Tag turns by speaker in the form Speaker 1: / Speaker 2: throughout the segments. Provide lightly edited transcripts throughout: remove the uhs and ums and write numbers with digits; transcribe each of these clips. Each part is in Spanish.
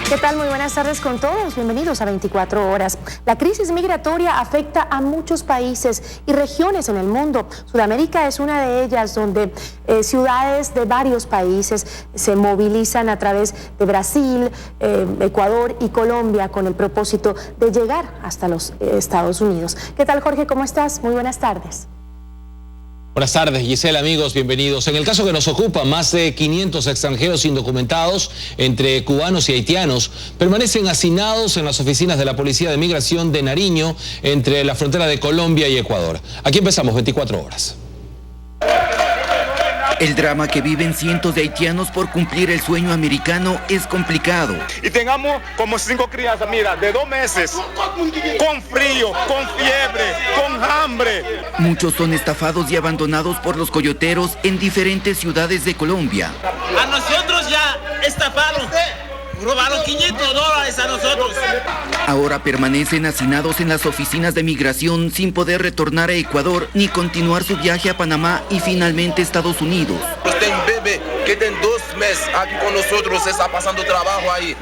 Speaker 1: ¿Qué tal? Muy buenas tardes con todos. Bienvenidos a 24 horas. La crisis migratoria afecta a muchos países y regiones en el mundo. Sudamérica es una de ellas, donde ciudades de varios países se movilizan a través de Brasil, Ecuador y Colombia con el propósito de llegar hasta los Estados Unidos. ¿Qué tal, Jorge? ¿Cómo estás? Muy buenas tardes.
Speaker 2: Buenas tardes, Gisela, amigos, bienvenidos. En el caso que nos ocupa, más de 500 extranjeros indocumentados, entre cubanos y haitianos, permanecen hacinados en las oficinas de la Policía de Migración de Nariño, entre la frontera de Colombia y Ecuador. Aquí empezamos 24 horas.
Speaker 3: El drama que viven cientos de haitianos por cumplir el sueño americano es complicado.
Speaker 4: Y tengamos como 5 crianzas, mira, de 2 meses, con frío, con fiebre, con hambre.
Speaker 3: Muchos son estafados y abandonados por los coyoteros en diferentes ciudades de Colombia.
Speaker 5: A nosotros ya estafaron. Robaron $500 a nosotros.
Speaker 3: Ahora permanecen hacinados en las oficinas de migración sin poder retornar a Ecuador ni continuar su viaje a Panamá y finalmente Estados Unidos.
Speaker 6: Usted bebé que tiene 2 meses aquí con nosotros, está pasando trabajo ahí,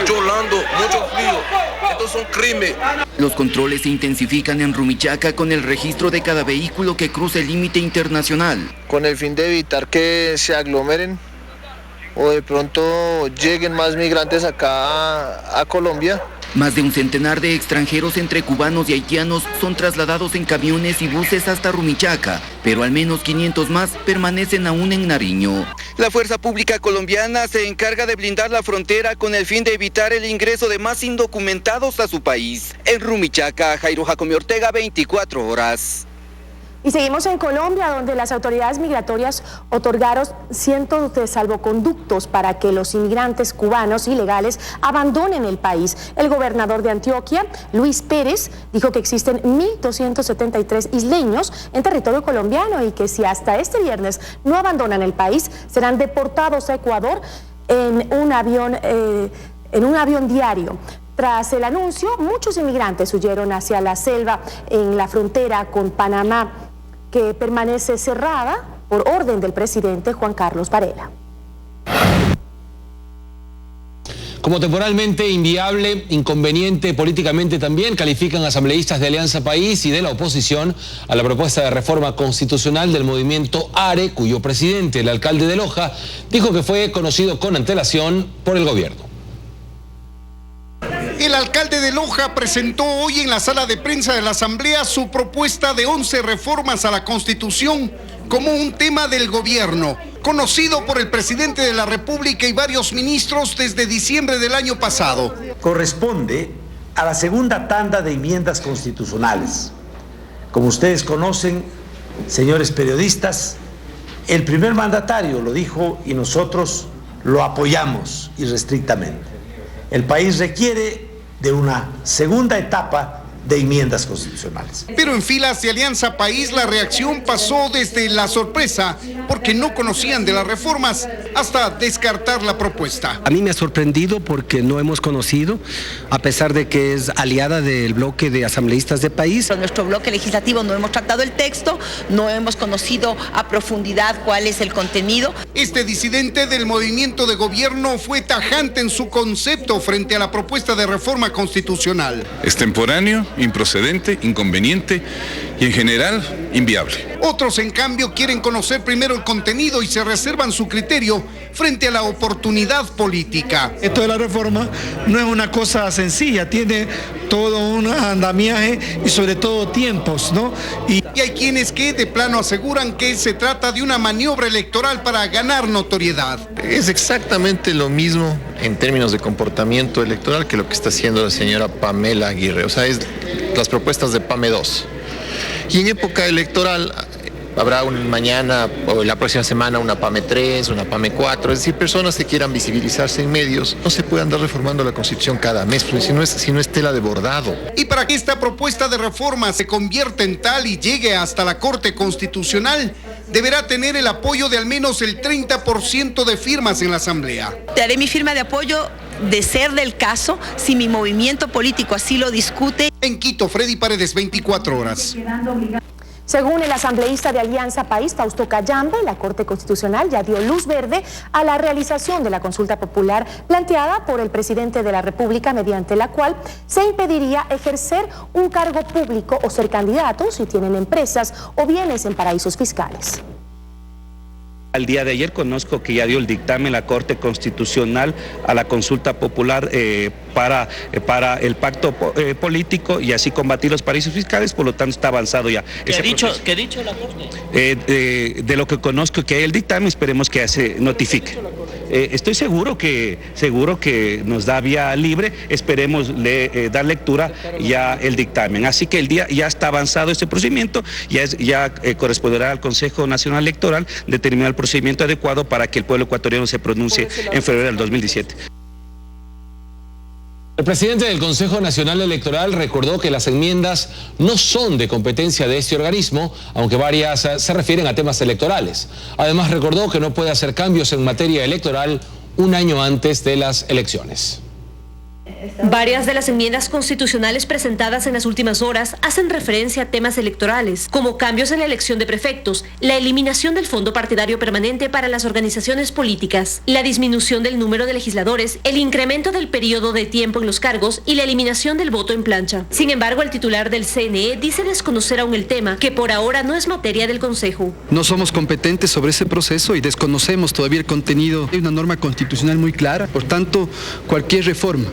Speaker 6: llorando, mucho frío. Estos son crímenes.
Speaker 3: Los controles se intensifican en Rumichaca con el registro de cada vehículo que cruza el límite internacional.
Speaker 7: Con el fin de evitar que se aglomeren o de pronto lleguen más migrantes acá a Colombia.
Speaker 3: Más de un centenar de extranjeros entre cubanos y haitianos son trasladados en camiones y buses hasta Rumichaca, pero al menos 500 más permanecen aún en Nariño. La Fuerza Pública Colombiana se encarga de blindar la frontera con el fin de evitar el ingreso de más indocumentados a su país. En Rumichaca, Jairo Jacome Ortega, 24 horas.
Speaker 1: Y seguimos en Colombia, donde las autoridades migratorias otorgaron cientos de salvoconductos para que los inmigrantes cubanos ilegales abandonen el país. El gobernador de Antioquia, Luis Pérez, dijo que existen 1.273 isleños en territorio colombiano y que si hasta este viernes no abandonan el país, serán deportados a Ecuador en un avión diario. Tras el anuncio, muchos inmigrantes huyeron hacia la selva en la frontera con Panamá, que permanece cerrada por orden del presidente Juan Carlos Varela.
Speaker 2: Como temporalmente inviable, inconveniente políticamente también, califican asambleístas de Alianza País y de la oposición a la propuesta de reforma constitucional del movimiento ARE, cuyo presidente, el alcalde de Loja, dijo que fue conocido con antelación por el gobierno.
Speaker 8: El alcalde de Loja presentó hoy en la sala de prensa de la Asamblea su propuesta de 11 reformas a la Constitución como un tema del gobierno, conocido por el presidente de la República y varios ministros desde diciembre del año pasado.
Speaker 9: Corresponde a la segunda tanda de enmiendas constitucionales. Como ustedes conocen, señores periodistas, el primer mandatario lo dijo y nosotros lo apoyamos irrestrictamente. El país requiere de una segunda etapa de enmiendas constitucionales.
Speaker 8: Pero en filas de Alianza País la reacción pasó desde la sorpresa porque no conocían de las reformas hasta descartar la propuesta.
Speaker 10: A mí me ha sorprendido porque no hemos conocido, a pesar de que es aliada del bloque de asambleístas de país.
Speaker 11: En nuestro bloque legislativo no hemos tratado el texto, no hemos conocido a profundidad cuál es el contenido.
Speaker 8: Este disidente del movimiento de gobierno fue tajante en su concepto frente a la propuesta de reforma constitucional.
Speaker 12: Extemporáneo, improcedente, inconveniente y en general inviable.
Speaker 8: Otros, en cambio, quieren conocer primero el contenido y se reservan su criterio frente a la oportunidad política.
Speaker 13: Esto de la reforma no es una cosa sencilla, tiene todo un andamiaje y sobre todo tiempos, ¿no?
Speaker 8: Y hay quienes que de plano aseguran que se trata de una maniobra electoral para ganar notoriedad.
Speaker 14: Es exactamente lo mismo en términos de comportamiento electoral que lo que está haciendo la señora Pamela Aguirre, o sea, es las propuestas de PAME 2. Y en época electoral habrá mañana o la próxima semana una PAME 3, una PAME 4, es decir, personas que quieran visibilizarse en medios. No se puede andar reformando la Constitución cada mes, porque si no es tela de bordado.
Speaker 8: Y para que esta propuesta de reforma se convierta en tal y llegue hasta la Corte Constitucional, deberá tener el apoyo de al menos el 30% de firmas en la Asamblea.
Speaker 11: Te haré mi firma de apoyo de ser del caso, si mi movimiento político así lo discute.
Speaker 8: En Quito, Freddy Paredes, 24 horas.
Speaker 1: Según el asambleísta de Alianza País, Fausto Cayambe, la Corte Constitucional ya dio luz verde a la realización de la consulta popular planteada por el presidente de la República, mediante la cual se impediría ejercer un cargo público o ser candidato si tienen empresas o bienes en paraísos fiscales.
Speaker 15: Al día de ayer conozco que ya dio el dictamen la Corte Constitucional a la consulta popular para el pacto político y así combatir los paraísos fiscales, por lo tanto está avanzado ya.
Speaker 5: ¿Qué ha dicho la Corte?
Speaker 15: De lo que conozco que hay el dictamen, esperemos que se notifique. Estoy seguro que nos da vía libre, esperemos dar lectura ya el dictamen. Así que el día ya está avanzado este procedimiento, ya corresponderá al Consejo Nacional Electoral determinar el procedimiento adecuado para que el pueblo ecuatoriano se pronuncie en febrero del 2017.
Speaker 2: El presidente del Consejo Nacional Electoral recordó que las enmiendas no son de competencia de este organismo, aunque varias se refieren a temas electorales. Además, recordó que no puede hacer cambios en materia electoral un año antes de las elecciones.
Speaker 16: Varias de las enmiendas constitucionales presentadas en las últimas horas hacen referencia a temas electorales, como cambios en la elección de prefectos, la eliminación del fondo partidario permanente para las organizaciones políticas, la disminución del número de legisladores, el incremento del periodo de tiempo en los cargos y la eliminación del voto en plancha. Sin embargo, el titular del CNE dice desconocer aún el tema, que por ahora no es materia del Consejo.
Speaker 17: No somos competentes sobre ese proceso y desconocemos todavía el contenido. Hay una norma constitucional muy clara, por tanto, cualquier reforma,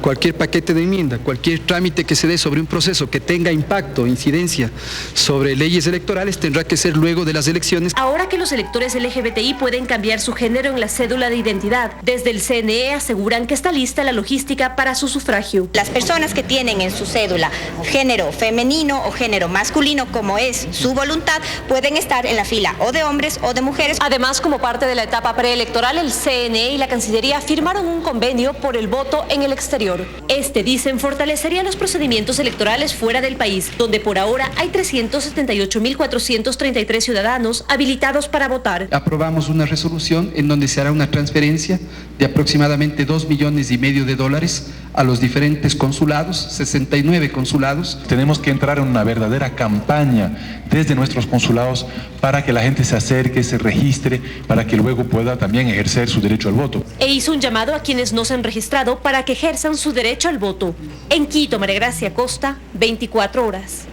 Speaker 17: cualquier paquete de enmienda, cualquier trámite que se dé sobre un proceso que tenga impacto, incidencia sobre leyes electorales, tendrá que ser luego de las elecciones.
Speaker 16: Ahora que los electores LGBTI pueden cambiar su género en la cédula de identidad, desde el CNE aseguran que está lista la logística para su sufragio.
Speaker 18: Las personas que tienen en su cédula género femenino o género masculino, como es su voluntad, pueden estar en la fila o de hombres o de mujeres.
Speaker 16: Además, como parte de la etapa preelectoral, el CNE y la Cancillería firmaron un convenio por el voto en el exterior. Este, dicen, fortalecería los procedimientos electorales fuera del país, donde por ahora hay 378.433 ciudadanos habilitados para votar.
Speaker 17: Aprobamos una resolución en donde se hará una transferencia de aproximadamente $2,5 millones de dólares a los diferentes consulados, 69 consulados.
Speaker 19: Tenemos que entrar en una verdadera campaña desde nuestros consulados para que la gente se acerque, se registre, para que luego pueda también ejercer su derecho al voto.
Speaker 16: E hizo un llamado a quienes no se han registrado para que ejerzan su derecho al voto. En Quito, María Gracia Costa, 24 horas.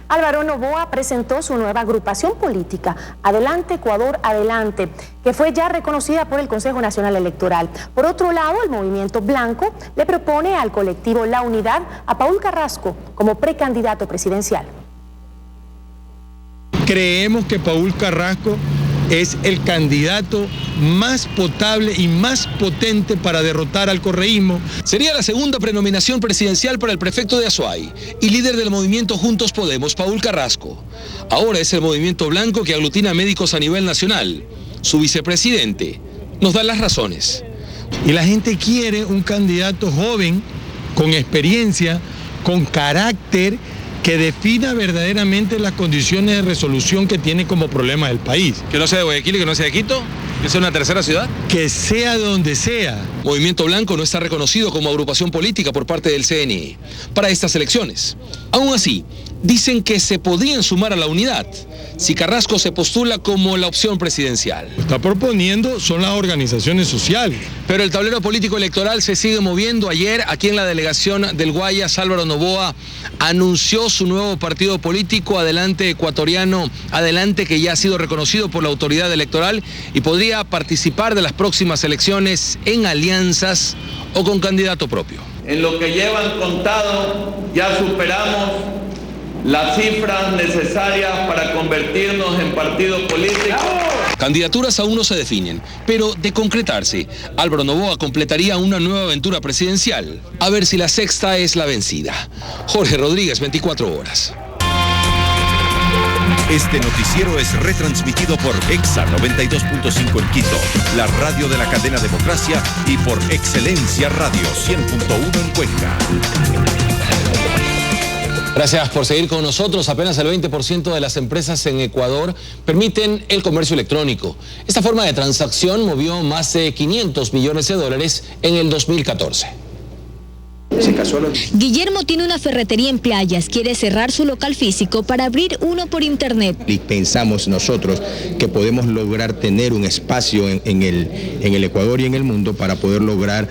Speaker 1: Álvaro Noboa presentó su nueva agrupación política, Adelante Ecuador Adelante, que fue ya reconocida por el Consejo Nacional Electoral. Por otro lado, el Movimiento Blanco le propone al colectivo La Unidad a Paul Carrasco como precandidato presidencial.
Speaker 20: Creemos que Paul Carrasco es el candidato más potable y más potente para derrotar al correísmo.
Speaker 2: Sería la segunda prenominación presidencial para el prefecto de Azuay y líder del movimiento Juntos Podemos, Paul Carrasco. Ahora es el Movimiento Blanco que aglutina médicos a nivel nacional. Su vicepresidente nos da las razones.
Speaker 20: Y la gente quiere un candidato joven, con experiencia, con carácter, que defina verdaderamente las condiciones de resolución que tiene como problema el país.
Speaker 2: Que no sea de Guayaquil y que no sea de Quito, que sea una tercera ciudad.
Speaker 20: Que sea donde sea.
Speaker 2: Movimiento Blanco no está reconocido como agrupación política por parte del CNE para estas elecciones. Aún así, dicen que se podrían sumar a la unidad si Carrasco se postula como la opción presidencial.
Speaker 20: Lo que está proponiendo son las organizaciones sociales.
Speaker 2: Pero el tablero político electoral se sigue moviendo. Ayer, aquí en la delegación del Guayas, Álvaro Noboa anunció su nuevo partido político, Adelante Ecuatoriano Adelante, que ya ha sido reconocido por la autoridad electoral y podría participar de las próximas elecciones en alianzas o con candidato propio.
Speaker 21: En lo que llevan contado, ya superamos las cifras necesarias para convertirnos en partido político.
Speaker 2: Candidaturas aún no se definen, pero de concretarse, Álvaro Noboa completaría una nueva aventura presidencial. A ver si la sexta es la vencida. Jorge Rodríguez, 24 horas.
Speaker 22: Este noticiero es retransmitido por Exa 92.5 en Quito, la radio de la cadena Democracia, y por Excelencia Radio 100.1 en Cuenca.
Speaker 2: Gracias por seguir con nosotros. Apenas el 20% de las empresas en Ecuador permiten el comercio electrónico. Esta forma de transacción movió más de $500 millones en el 2014.
Speaker 4: Se casó a los...
Speaker 6: Guillermo tiene una ferretería en Playas, quiere cerrar su local físico para abrir uno por internet.
Speaker 4: Y pensamos nosotros que podemos lograr tener un espacio en el Ecuador y en el mundo para poder lograr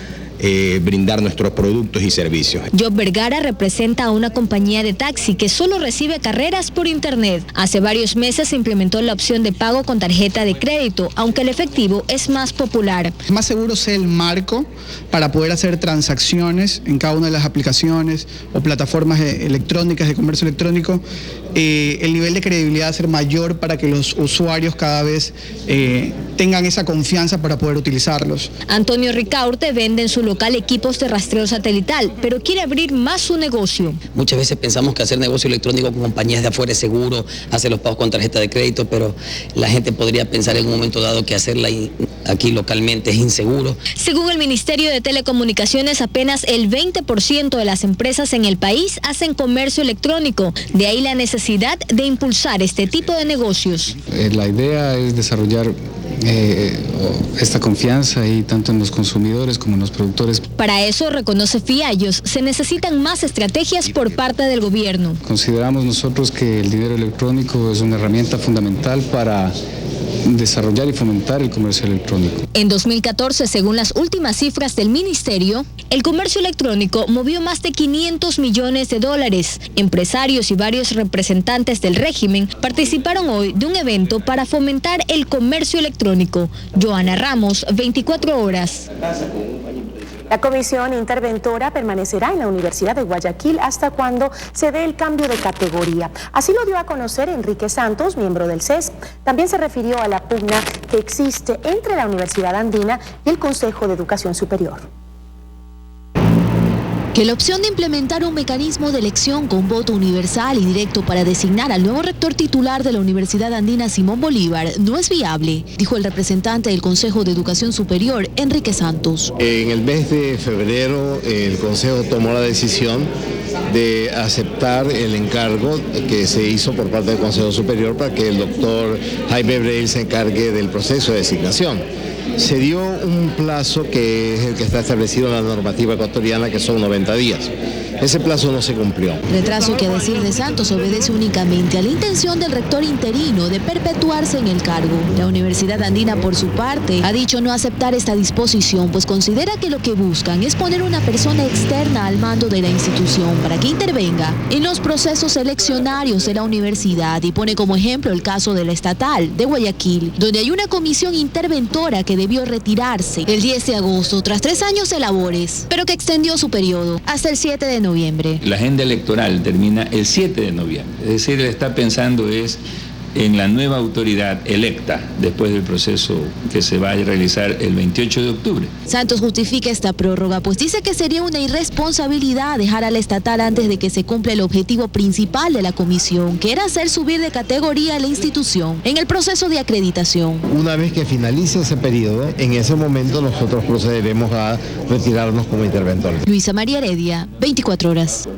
Speaker 4: brindar nuestros productos y servicios.
Speaker 6: Job Vergara representa a una compañía de taxi que solo recibe carreras por internet. Hace varios meses se implementó la opción de pago con tarjeta de crédito, aunque el efectivo es más popular.
Speaker 23: Más seguro sea el marco para poder hacer transacciones en cada una de las aplicaciones o plataformas electrónicas de comercio electrónico. El nivel de credibilidad va a ser mayor para que los usuarios cada vez tengan esa confianza para poder utilizarlos.
Speaker 6: Antonio Ricaurte vende en su local equipos de rastreo satelital, pero quiere abrir más su negocio.
Speaker 24: Muchas veces pensamos que hacer negocio electrónico con compañías de afuera es seguro, hacer los pagos con tarjeta de crédito, pero la gente podría pensar en un momento dado que hacerla aquí localmente es inseguro.
Speaker 6: Según el Ministerio de Telecomunicaciones, apenas el 20% de las empresas en el país hacen comercio electrónico, de ahí la necesidad de impulsar este tipo de negocios.
Speaker 25: La idea es desarrollar esta confianza y tanto en los consumidores como en los productores.
Speaker 6: Para eso, reconoce Fiallos, se necesitan más estrategias por parte del gobierno.
Speaker 25: Consideramos nosotros que el dinero electrónico es una herramienta fundamental para desarrollar y fomentar el comercio electrónico.
Speaker 6: En 2014, según las últimas cifras del ministerio, el comercio electrónico movió más de 500 millones de dólares. Empresarios y varios representantes del régimen participaron hoy de un evento para fomentar el comercio electrónico. Joana Ramos, 24 horas.
Speaker 1: La comisión interventora permanecerá en la Universidad de Guayaquil hasta cuando se dé el cambio de categoría. Así lo dio a conocer Enrique Santos, miembro del CES. También se refirió a la pugna que existe entre la Universidad Andina y el Consejo de Educación Superior.
Speaker 26: Que la opción de implementar un mecanismo de elección con voto universal y directo para designar al nuevo rector titular de la Universidad Andina Simón Bolívar no es viable, dijo el representante del Consejo de Educación Superior, Enrique Santos.
Speaker 27: En el mes de febrero el Consejo tomó la decisión de aceptar el encargo que se hizo por parte del Consejo Superior para que el doctor Jaime Breil se encargue del proceso de designación. Se dio un plazo que es el que está establecido en la normativa ecuatoriana, que son 90 días. Ese plazo no se cumplió.
Speaker 26: Retraso que, a decir de Santos, obedece únicamente a la intención del rector interino de perpetuarse en el cargo. La Universidad Andina, por su parte, ha dicho no aceptar esta disposición, pues considera que lo que buscan es poner una persona externa al mando de la institución para que intervenga en los procesos eleccionarios de la universidad, y pone como ejemplo el caso de la estatal de Guayaquil, donde hay una comisión interventora que debió retirarse el 10 de agosto tras 3 años de labores, pero que extendió su periodo hasta el 7 de noviembre.
Speaker 28: La agenda electoral termina el 7 de noviembre, es decir, él está pensando en la nueva autoridad electa después del proceso que se va a realizar el 28 de octubre.
Speaker 26: Santos justifica esta prórroga, pues dice que sería una irresponsabilidad dejar a la estatal antes de que se cumpla el objetivo principal de la comisión, que era hacer subir de categoría a la institución en el proceso de acreditación.
Speaker 27: Una vez que finalice ese periodo, en ese momento nosotros procederemos a retirarnos como interventores.
Speaker 26: Luisa María Heredia, 24 horas.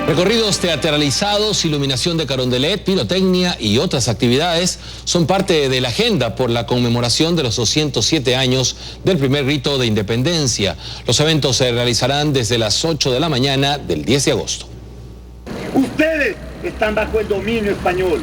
Speaker 2: Recorridos teatralizados, iluminación de carondelet, pirotecnia y otras actividades son parte de la agenda por la conmemoración de los 207 años del primer grito de independencia. Los eventos se realizarán desde las 8 de la mañana del 10 de agosto.
Speaker 29: Ustedes están bajo el dominio español.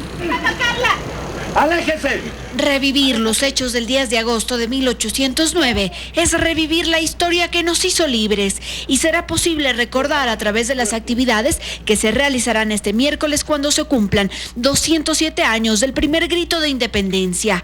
Speaker 29: ¡Aléjese!
Speaker 30: Revivir los hechos del 10 de agosto de 1809 es revivir la historia que nos hizo libres, y será posible recordar a través de las actividades que se realizarán este miércoles cuando se cumplan 207 años del primer grito de independencia.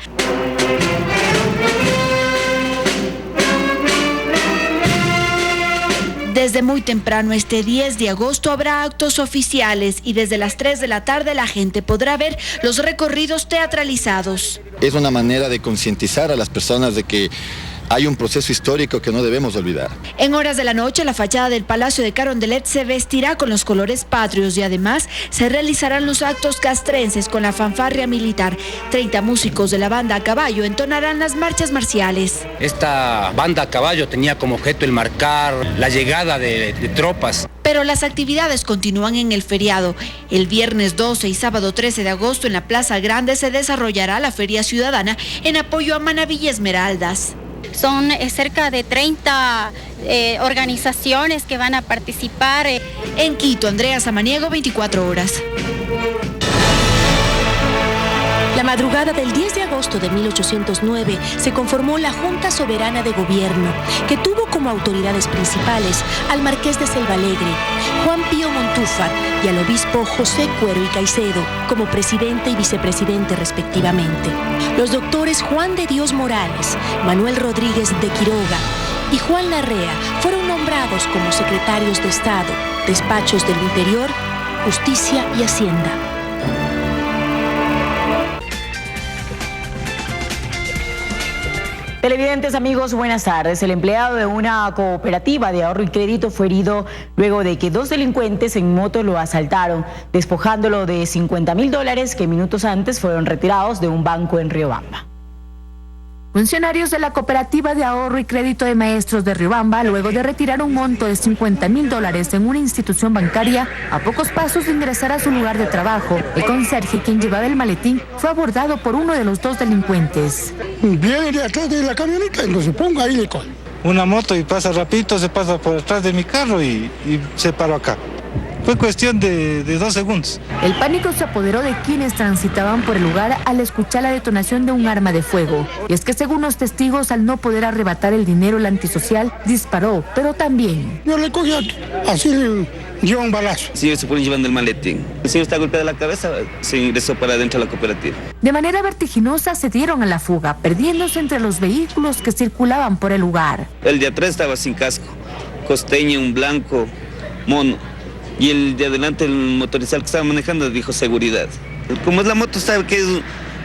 Speaker 30: Desde muy temprano este 10 de agosto habrá actos oficiales, y desde las 3 de la tarde la gente podrá ver los recorridos teatralizados.
Speaker 31: Es una manera de concientizar a las personas de que
Speaker 3: hay un proceso histórico que no debemos olvidar.
Speaker 30: En horas de la noche, la fachada del Palacio de Carondelet se vestirá con los colores patrios y además se realizarán los actos castrenses con la fanfarria militar. 30 músicos de la banda a caballo entonarán las marchas marciales.
Speaker 5: Esta banda a caballo tenía como objeto el marcar la llegada de tropas.
Speaker 30: Pero las actividades continúan en el feriado. El viernes 12 y sábado 13 de agosto en la Plaza Grande se desarrollará la Feria Ciudadana en apoyo a Manaví y Esmeraldas.
Speaker 7: Son cerca de 30 organizaciones que van a participar.
Speaker 30: En Quito, Andrea Samaniego, 24 horas.
Speaker 1: La madrugada del 10 de agosto de 1809 se conformó la Junta Soberana de Gobierno, que tuvo como autoridades principales al marqués de Selvalegre, Juan Pío Montúfar, y al obispo José Cuero y Caicedo, como presidente y vicepresidente respectivamente. Los doctores Juan de Dios Morales, Manuel Rodríguez de Quiroga y Juan Larrea fueron nombrados como secretarios de Estado, despachos del Interior, Justicia y Hacienda.
Speaker 8: Televidentes, amigos, buenas tardes. El empleado de una cooperativa de ahorro y crédito fue herido luego de que 2 delincuentes en moto lo asaltaron, despojándolo de $50.000 que minutos antes fueron retirados de un banco en Riobamba.
Speaker 9: Funcionarios de la Cooperativa de Ahorro y Crédito de Maestros de Riobamba, luego de retirar un monto de $50.000 en una institución bancaria, a pocos pasos de ingresar a su lugar de trabajo, el conserje, quien llevaba el maletín, fue abordado por uno de los 2 delincuentes.
Speaker 10: Viene de atrás de la camioneta, entonces pongo ahí le cojo. Una moto y pasa rapidito, se pasa por detrás de mi carro y se paró acá. Fue cuestión de 2 segundos.
Speaker 9: El pánico se apoderó de quienes transitaban por el lugar al escuchar la detonación de un arma de fuego. Y es que según los testigos, al no poder arrebatar el dinero, el antisocial disparó, pero también...
Speaker 10: Yo le cogí así, le dio un balazo.
Speaker 11: El señor se pone llevando el maletín. El señor está golpeado en la cabeza, se ingresó para adentro de la cooperativa.
Speaker 9: De manera vertiginosa se dieron a la fuga, perdiéndose entre los vehículos que circulaban por el lugar.
Speaker 11: El de atrás estaba sin casco, costeño, un blanco, mono. Y el de adelante, el motorizado que estaba manejando, dijo seguridad. Como es la moto, sabe que es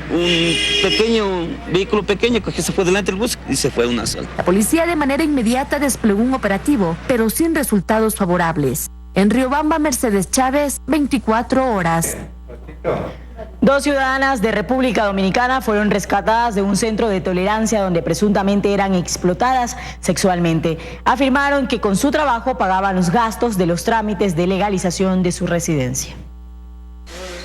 Speaker 11: un vehículo pequeño, que se fue delante del bus y se fue a una sola.
Speaker 9: La policía de manera inmediata desplegó un operativo, pero sin resultados favorables. En Riobamba, Mercedes Chávez, 24 horas.
Speaker 8: 2 ciudadanas de República Dominicana fueron rescatadas de un centro de tolerancia donde presuntamente eran explotadas sexualmente. Afirmaron que con su trabajo pagaban los gastos de los trámites de legalización de su residencia.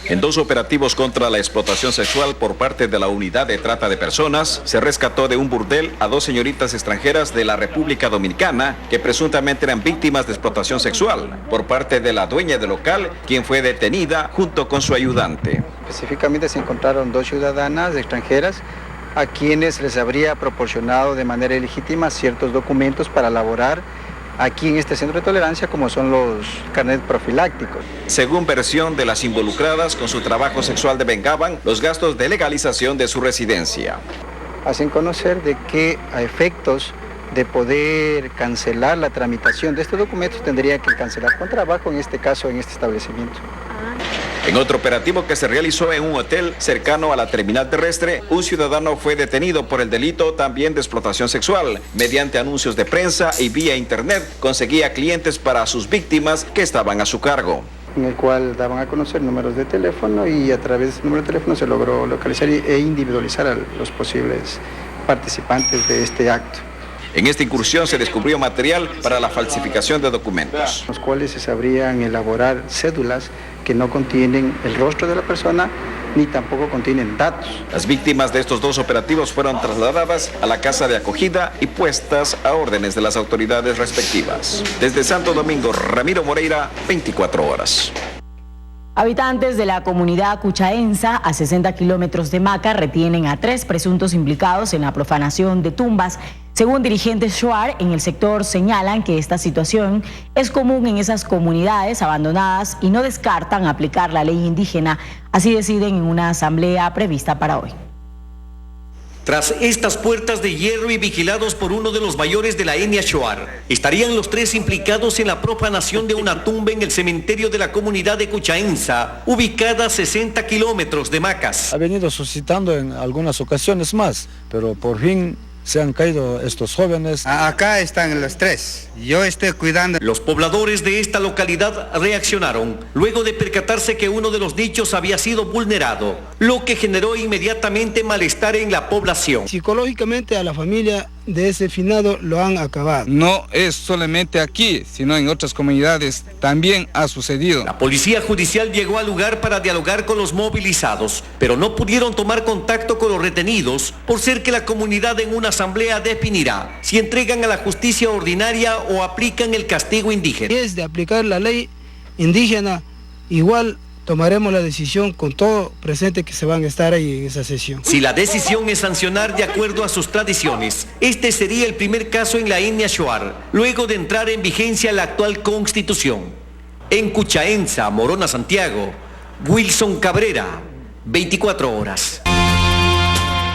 Speaker 12: En 2 operativos contra la explotación sexual por parte de la Unidad de Trata de Personas, se rescató de un burdel a 2 señoritas extranjeras de la República Dominicana que presuntamente eran víctimas de explotación sexual por parte de la dueña del local, quien fue detenida junto con su ayudante.
Speaker 13: Específicamente se encontraron 2 ciudadanas extranjeras a quienes les habría proporcionado de manera ilegítima ciertos documentos para elaborar aquí en este centro de tolerancia, como son los carnets profilácticos.
Speaker 12: Según versión de las involucradas, con su trabajo sexual devengaban los gastos de legalización de su residencia.
Speaker 13: Hacen conocer de que a efectos de poder cancelar la tramitación de estos documentos tendría que cancelar con trabajo, en este caso en este establecimiento.
Speaker 12: En otro operativo que se realizó en un hotel cercano a la terminal terrestre, un ciudadano fue detenido por el delito también de explotación sexual. Mediante anuncios de prensa y vía internet, conseguía clientes para sus víctimas que estaban a su cargo.
Speaker 13: En el cual daban a conocer números de teléfono y a través de ese número de teléfono se logró localizar e individualizar a los posibles participantes de este acto.
Speaker 12: En esta incursión se descubrió material para la falsificación de documentos,
Speaker 13: los cuales se sabrían elaborar cédulas que no contienen el rostro de la persona ni tampoco contienen datos.
Speaker 12: Las víctimas de estos 2 operativos fueron trasladadas a la casa de acogida y puestas a órdenes de las autoridades respectivas. Desde Santo Domingo, Ramiro Moreira, 24 horas.
Speaker 8: Habitantes de la comunidad cuchaensa, a 60 kilómetros de Maca, retienen a 3 presuntos implicados en la profanación de tumbas. Según dirigentes Shuar en el sector, señalan que esta situación es común en esas comunidades abandonadas y no descartan aplicar la ley indígena. Así deciden en una asamblea prevista para hoy.
Speaker 14: Tras estas puertas de hierro y vigilados por uno de los mayores de la etnia Shuar, estarían los 3 implicados en la profanación de una tumba en el cementerio de la comunidad de Cuchaensa, ubicada a 60 kilómetros de Macas.
Speaker 31: Ha venido suscitando en algunas ocasiones más, pero por fin
Speaker 10: se han caído estos jóvenes.
Speaker 13: Acá están los tres. Yo estoy cuidando.
Speaker 14: Los pobladores de esta localidad reaccionaron luego de percatarse que uno de los nichos había sido vulnerado, lo que generó inmediatamente malestar en la población.
Speaker 10: Psicológicamente a la familia de ese finado lo han acabado. No es solamente aquí, sino en otras comunidades también ha sucedido.
Speaker 14: La policía judicial llegó al lugar para dialogar con los movilizados, pero no pudieron tomar contacto con los retenidos por ser que la comunidad en una asamblea definirá si entregan a la justicia ordinaria o aplican el castigo indígena.
Speaker 10: Es de aplicar la ley indígena, igual tomaremos la decisión con todo presente que se van a estar ahí en esa sesión.
Speaker 14: Si la decisión es sancionar de acuerdo a sus tradiciones, este sería el primer caso en la etnia Shuar, luego de entrar en vigencia la actual constitución. En Cuchaenza, Morona, Santiago, Wilson Cabrera, 24 horas.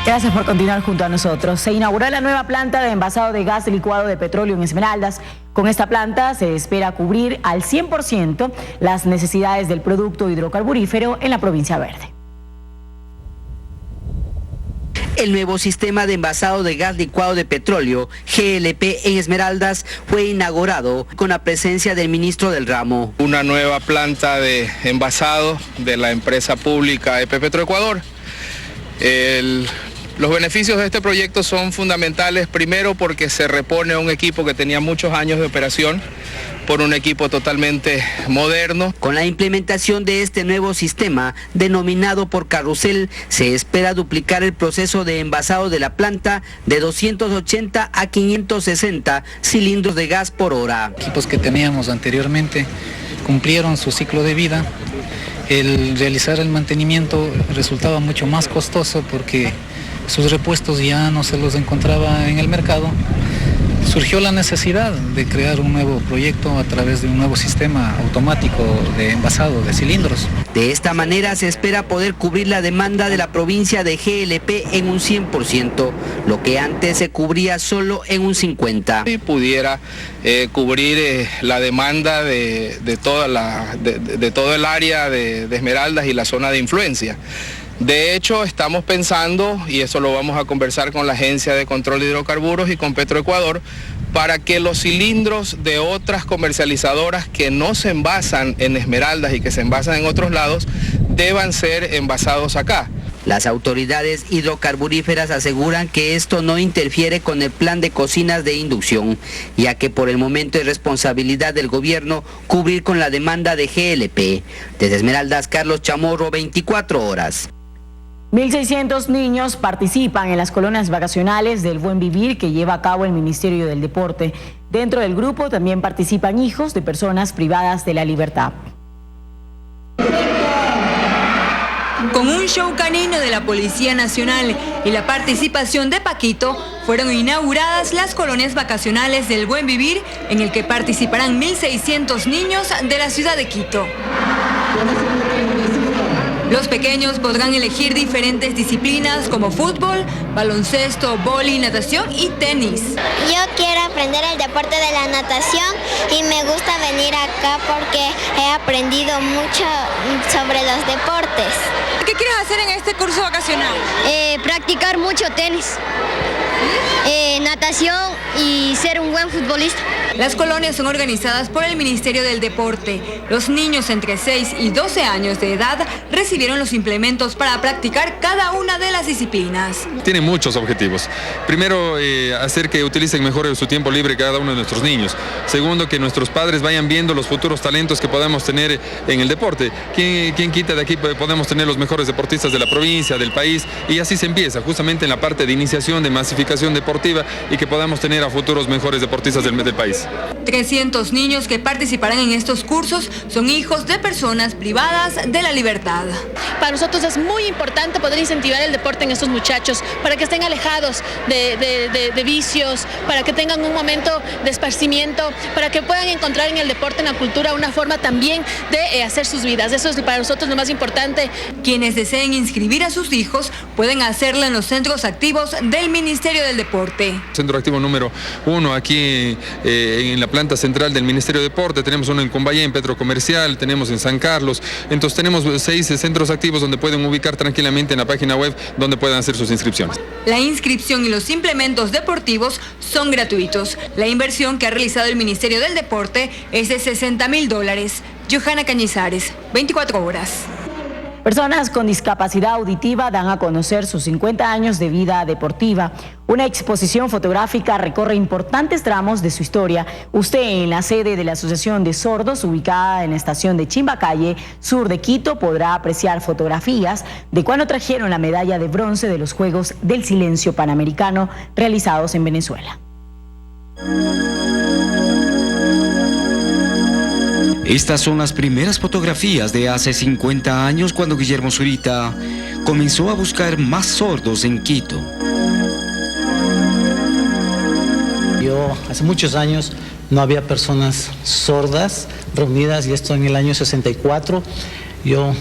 Speaker 8: Gracias por continuar junto a nosotros. Se inauguró la nueva planta de envasado de gas licuado de petróleo en Esmeraldas. Con esta planta se espera cubrir al 100% las necesidades del producto hidrocarburífero en la provincia verde.
Speaker 4: El nuevo sistema de envasado de gas licuado de petróleo, GLP, en Esmeraldas fue inaugurado con la presencia del ministro del ramo.
Speaker 10: Una nueva planta de envasado de la empresa pública EP Petroecuador. Los beneficios de este proyecto son fundamentales, primero porque se repone un equipo que tenía muchos años de operación por un equipo totalmente moderno.
Speaker 4: Con la implementación de este nuevo sistema, denominado por Carrusel, se espera duplicar el proceso de envasado de la planta de 280 a 560 cilindros de gas por hora.
Speaker 15: Equipos que teníamos anteriormente cumplieron su ciclo de vida. El realizar el mantenimiento resultaba mucho más costoso porque sus repuestos ya no se los encontraba en el mercado. Surgió la necesidad de crear un nuevo proyecto a través de un nuevo sistema automático de envasado de cilindros.
Speaker 4: De esta manera se espera poder cubrir la demanda de la provincia de GLP en un 100%, lo que antes se cubría solo en un 50%.
Speaker 10: Y pudiera cubrir la demanda de todo el área de Esmeraldas y la zona de influencia. De hecho, estamos pensando, y eso lo vamos a conversar con la Agencia de Control de Hidrocarburos y con Petroecuador, para que los cilindros de otras comercializadoras que no se envasan en Esmeraldas y que se envasan en otros lados, deban ser envasados acá.
Speaker 4: Las autoridades hidrocarburíferas aseguran que esto no interfiere con el plan de cocinas de inducción, ya que por el momento es responsabilidad del gobierno cubrir con la demanda de GLP. Desde Esmeraldas, Carlos Chamorro, 24 horas.
Speaker 8: 1.600 niños participan en las colonias vacacionales del Buen Vivir que lleva a cabo el Ministerio del Deporte. Dentro del grupo también participan hijos de personas privadas de la libertad.
Speaker 16: Con un show canino de la Policía Nacional y la participación de Paquito, fueron inauguradas las colonias vacacionales del Buen Vivir, en el que participarán 1.600 niños de la ciudad de Quito. Los pequeños podrán elegir diferentes disciplinas como fútbol, baloncesto, vóley, natación y tenis.
Speaker 17: Yo quiero aprender el deporte de la natación y me gusta venir acá porque he aprendido mucho sobre los deportes.
Speaker 16: ¿Qué quieres hacer en este curso vacacional?
Speaker 17: Practicar mucho tenis, natación y ser un buen futbolista.
Speaker 16: Las colonias son organizadas por el Ministerio del Deporte. Los niños entre 6 y 12 años de edad recibieron los implementos para practicar cada una de las disciplinas.
Speaker 18: Tiene muchos objetivos. Primero, hacer que utilicen mejor su tiempo libre cada uno de nuestros niños. Segundo, que nuestros padres vayan viendo los futuros talentos que podemos tener en el deporte. ¿Quién quita de aquí podemos tener los mejores deportistas de la provincia, del país? Y así se empieza, justamente en la parte de iniciación, de masificación deportiva y que podamos tener a futuros mejores deportistas del país.
Speaker 16: 300 niños que participarán en estos cursos son hijos de personas privadas de la libertad.
Speaker 1: Para nosotros es muy importante poder incentivar el deporte en estos muchachos, para que estén alejados de vicios, para que tengan un momento de esparcimiento, para que puedan encontrar en el deporte, en la cultura, una forma también de hacer sus vidas. Eso es para nosotros lo más importante.
Speaker 16: Quienes deseen inscribir a sus hijos pueden hacerlo en los centros activos del Ministerio del Deporte.
Speaker 18: Centro activo número 1 aquí en la planta central del Ministerio de Deporte, tenemos uno en Combayén, Petro Comercial, tenemos en San Carlos, entonces tenemos 6 centros activos donde pueden ubicar tranquilamente en la página web donde puedan hacer sus inscripciones.
Speaker 16: La inscripción y los implementos deportivos son gratuitos. La inversión que ha realizado el Ministerio del Deporte es de $60.000. Johanna Cañizares, 24 horas.
Speaker 8: Personas con discapacidad auditiva dan a conocer sus 50 años de vida deportiva. Una exposición fotográfica recorre importantes tramos de su historia. Usted en la sede de la Asociación de Sordos, ubicada en la estación de Chimbacalle, sur de Quito, podrá apreciar fotografías de cuando trajeron la medalla de bronce de los Juegos del Silencio Panamericano realizados en Venezuela.
Speaker 6: Estas son las primeras fotografías de hace 50 años cuando Guillermo Zurita comenzó a buscar más sordos en Quito.
Speaker 19: Yo hace muchos años no había personas sordas reunidas y esto en el año 64. Yo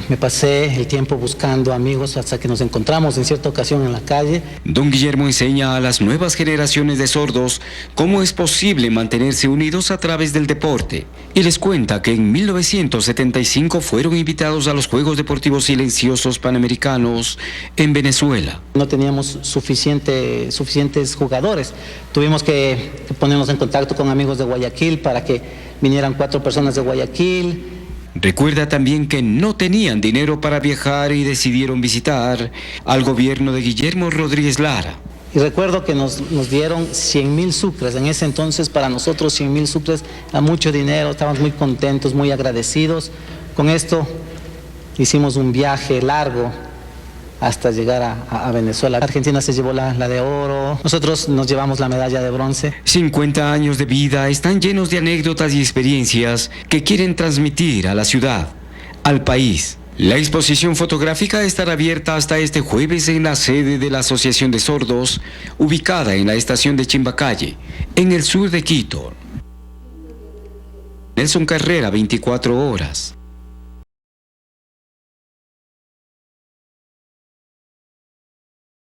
Speaker 19: me pasé el tiempo buscando amigos hasta que nos encontramos en cierta ocasión en la calle.
Speaker 6: Don Guillermo enseña a las nuevas generaciones de sordos cómo es posible mantenerse unidos a través del deporte. Y les cuenta que en 1975 fueron invitados a los Juegos Deportivos Silenciosos Panamericanos en Venezuela.
Speaker 19: No teníamos suficientes jugadores. Tuvimos que ponernos en contacto con amigos de Guayaquil para que vinieran 4 personas de Guayaquil.
Speaker 6: Recuerda también que no tenían dinero para viajar y decidieron visitar al gobierno de Guillermo Rodríguez Lara.
Speaker 19: Y recuerdo que nos dieron 100.000 sucres. En ese entonces para nosotros 100.000 sucres era mucho dinero, estábamos muy contentos, muy agradecidos. Con esto hicimos un viaje largo hasta llegar a Venezuela. Argentina se llevó la de oro, nosotros nos llevamos la medalla de bronce.
Speaker 6: 50 años de vida están llenos de anécdotas y experiencias que quieren transmitir a la ciudad, al país. La exposición fotográfica estará abierta hasta este jueves en la sede de la Asociación de Sordos, ubicada en la estación de Chimbacalle, en el sur de Quito. Nelson Carrera, 24 horas.